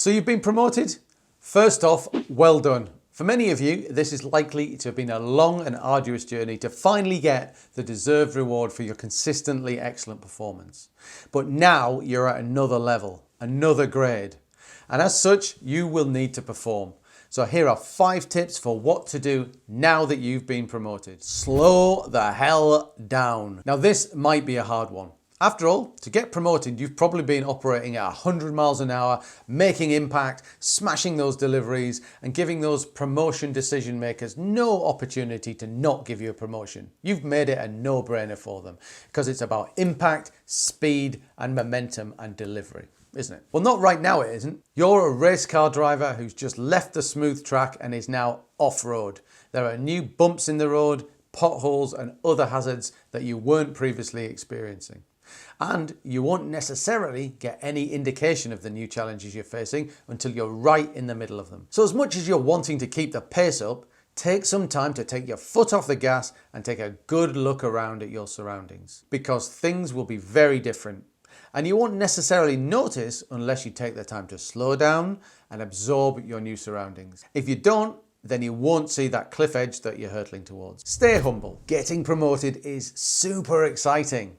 So you've been promoted? First off, well done. For many of you, this is likely to have been a long and arduous journey to finally get the deserved reward for your consistently excellent performance. But now you're at another level, another grade. And as such, you will need to perform. So here are 5 tips for what to do now that you've been promoted. Slow the hell down. Now this might be a hard one. After all, to get promoted, you've probably been operating at 100 miles an hour, making impact, smashing those deliveries, and giving those promotion decision makers no opportunity to not give you a promotion. You've made it a no-brainer for them because it's about impact, speed, and momentum and delivery, isn't it? Well, not right now it isn't. You're a race car driver who's just left the smooth track and is now off-road. There are new bumps in the road, potholes, and other hazards that you weren't previously experiencing. And you won't necessarily get any indication of the new challenges you're facing until you're right in the middle of them. So as much as you're wanting to keep the pace up, take some time to take your foot off the gas and take a good look around at your surroundings, because things will be very different. And you won't necessarily notice unless you take the time to slow down and absorb your new surroundings. If you don't, then you won't see that cliff edge that you're hurtling towards. Stay humble. Getting promoted is super exciting.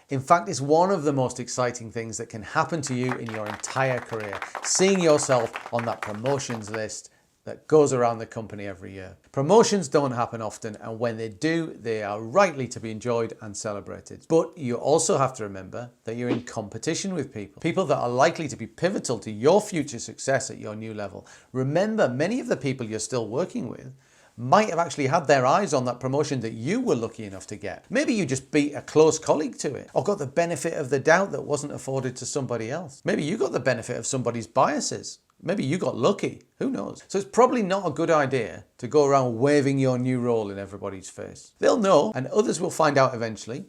In fact, it's one of the most exciting things that can happen to you in your entire career, seeing yourself on that promotions list that goes around the company every year. Promotions don't happen often, and when they do, they are rightly to be enjoyed and celebrated. But you also have to remember that you're in competition with people that are likely to be pivotal to your future success at your new level. Remember, many of the people you're still working with might have actually had their eyes on that promotion that you were lucky enough to get. Maybe you just beat a close colleague to it, or got the benefit of the doubt that wasn't afforded to somebody else. Maybe you got the benefit of somebody's biases. Maybe you got lucky, who knows? So it's probably not a good idea to go around waving your new role in everybody's face. They'll know, and others will find out eventually,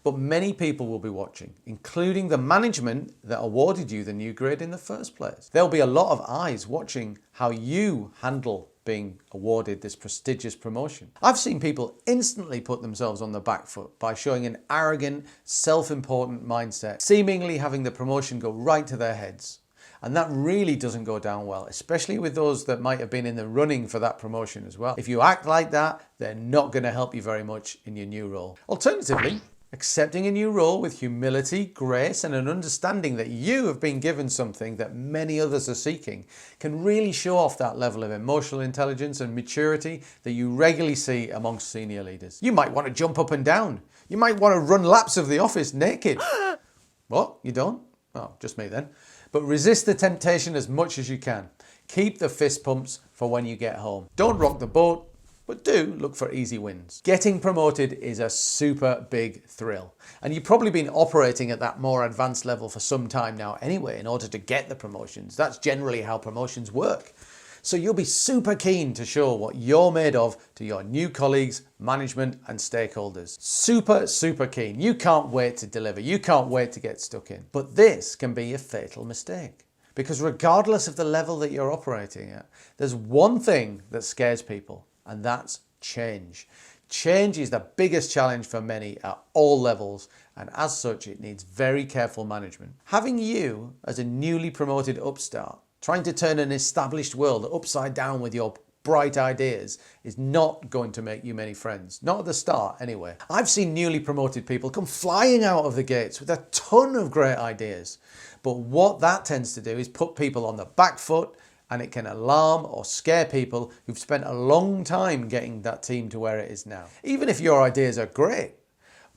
but many people will be watching, including the management that awarded you the new grade in the first place. There'll be a lot of eyes watching how you handle being awarded this prestigious promotion. I've seen people instantly put themselves on the back foot by showing an arrogant, self-important mindset, seemingly having the promotion go right to their heads. And that really doesn't go down well, especially with those that might have been in the running for that promotion as well. If you act like that, they're not going to help you very much in your new role. Alternatively, accepting a new role with humility, grace, and an understanding that you have been given something that many others are seeking can really show off that level of emotional intelligence and maturity that you regularly see amongst senior leaders. You might want to jump up and down. You might want to run laps of the office naked. What? You don't? Oh, just me then. But resist the temptation as much as you can. Keep the fist pumps for when you get home. Don't rock the boat, but do look for easy wins. Getting promoted is a super big thrill. And you've probably been operating at that more advanced level for some time now anyway in order to get the promotions. That's generally how promotions work. So you'll be super keen to show what you're made of to your new colleagues, management, and stakeholders. Super keen. You can't wait to deliver. You can't wait to get stuck in. But this can be a fatal mistake. Because regardless of the level that you're operating at, there's one thing that scares people, and that's change. Change is the biggest challenge for many at all levels, and as such, it needs very careful management. Having you as a newly promoted upstart trying to turn an established world upside down with your bright ideas is not going to make you many friends. Not at the start, anyway. I've seen newly promoted people come flying out of the gates with a ton of great ideas. But what that tends to do is put people on the back foot, and it can alarm or scare people who've spent a long time getting that team to where it is now. Even if your ideas are great,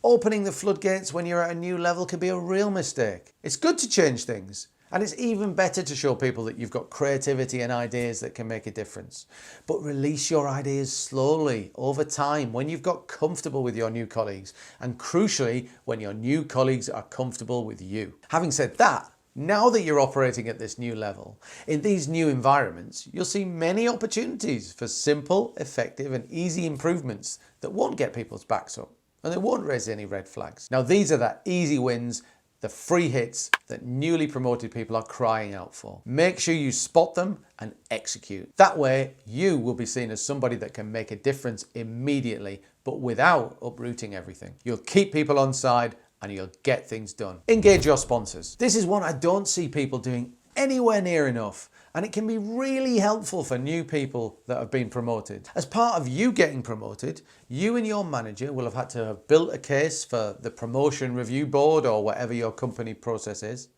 opening the floodgates when you're at a new level can be a real mistake. It's good to change things, and it's even better to show people that you've got creativity and ideas that can make a difference. But release your ideas slowly, over time, when you've got comfortable with your new colleagues, and crucially, when your new colleagues are comfortable with you. Having said that, now that you're operating at this new level, in these new environments, you'll see many opportunities for simple, effective, and easy improvements that won't get people's backs up, and they won't raise any red flags. Now, these are the easy wins, the free hits that newly promoted people are crying out for. Make sure you spot them and execute. That way, you will be seen as somebody that can make a difference immediately, but without uprooting everything. You'll keep people on side and you'll get things done. Engage your sponsors. This is one I don't see people doing anywhere near enough. And it can be really helpful for new people that have been promoted. As part of you getting promoted, you and your manager will have had to have built a case for the promotion review board or whatever your company process is.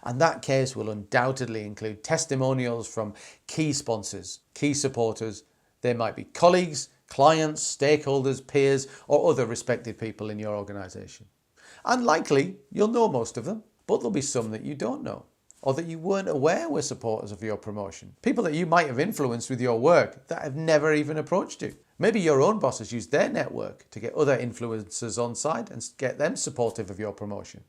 And that case will undoubtedly include testimonials from key sponsors, key supporters. They might be colleagues, clients, stakeholders, peers, or other respected people in your organisation. And likely, you'll know most of them, but there'll be some that you don't know, or that you weren't aware were supporters of your promotion. People that you might have influenced with your work that have never even approached you. Maybe your own boss has used their network to get other influencers on side and get them supportive of your promotion.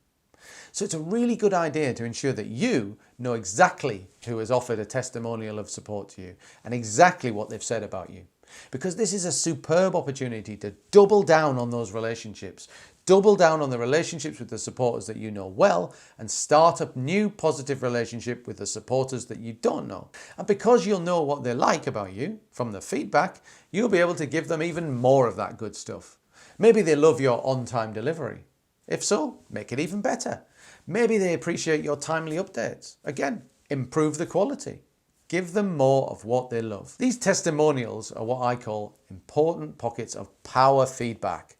So it's a really good idea to ensure that you know exactly who has offered a testimonial of support to you and exactly what they've said about you. Because this is a superb opportunity to double down on those relationships, double down on the relationships with the supporters that you know well, and start a new positive relationship with the supporters that you don't know. And because you'll know what they like about you from the feedback, you'll be able to give them even more of that good stuff. Maybe they love your on-time delivery. If so, make it even better. Maybe they appreciate your timely updates. Again, improve the quality. Give them more of what they love. These testimonials are what I call important pockets of power feedback.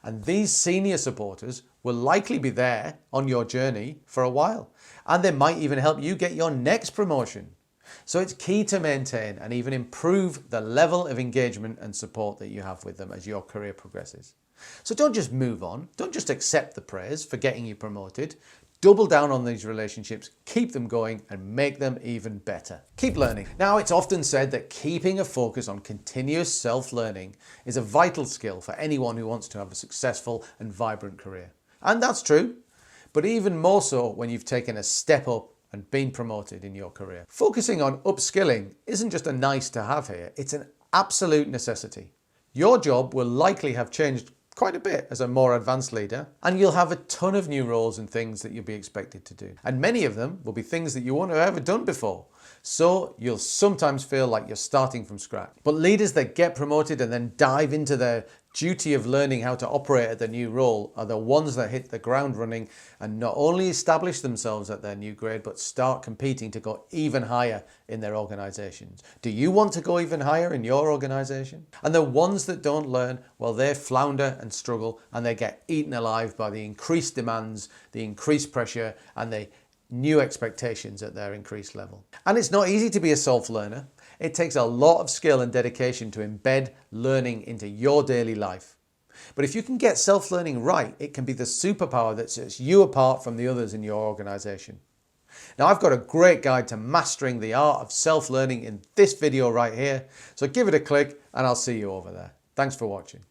And these senior supporters will likely be there on your journey for a while. And they might even help you get your next promotion. So it's key to maintain and even improve the level of engagement and support that you have with them as your career progresses. So don't just move on. Don't just accept the praise for getting you promoted. Double down on these relationships, keep them going, and make them even better. Keep learning. Now, it's often said that keeping a focus on continuous self-learning is a vital skill for anyone who wants to have a successful and vibrant career. And that's true, but even more so when you've taken a step up and been promoted in your career. Focusing on upskilling isn't just a nice to have here, it's an absolute necessity. Your job will likely have changed quite a bit as a more advanced leader, and you'll have a ton of new roles and things that you'll be expected to do. And many of them will be things that you won't have ever done before. So you'll sometimes feel like you're starting from scratch. But leaders that get promoted and then dive into their duty of learning how to operate at the new role are the ones that hit the ground running and not only establish themselves at their new grade, but start competing to go even higher in their organizations. Do you want to go even higher in your organization? And the ones that don't learn, well, they flounder and struggle and they get eaten alive by the increased demands, the increased pressure, and the new expectations at their increased level. And it's not easy to be a self-learner. It takes a lot of skill and dedication to embed learning into your daily life. But if you can get self-learning right, it can be the superpower that sets you apart from the others in your organization. Now, I've got a great guide to mastering the art of self-learning in this video right here. So give it a click and I'll see you over there. Thanks for watching.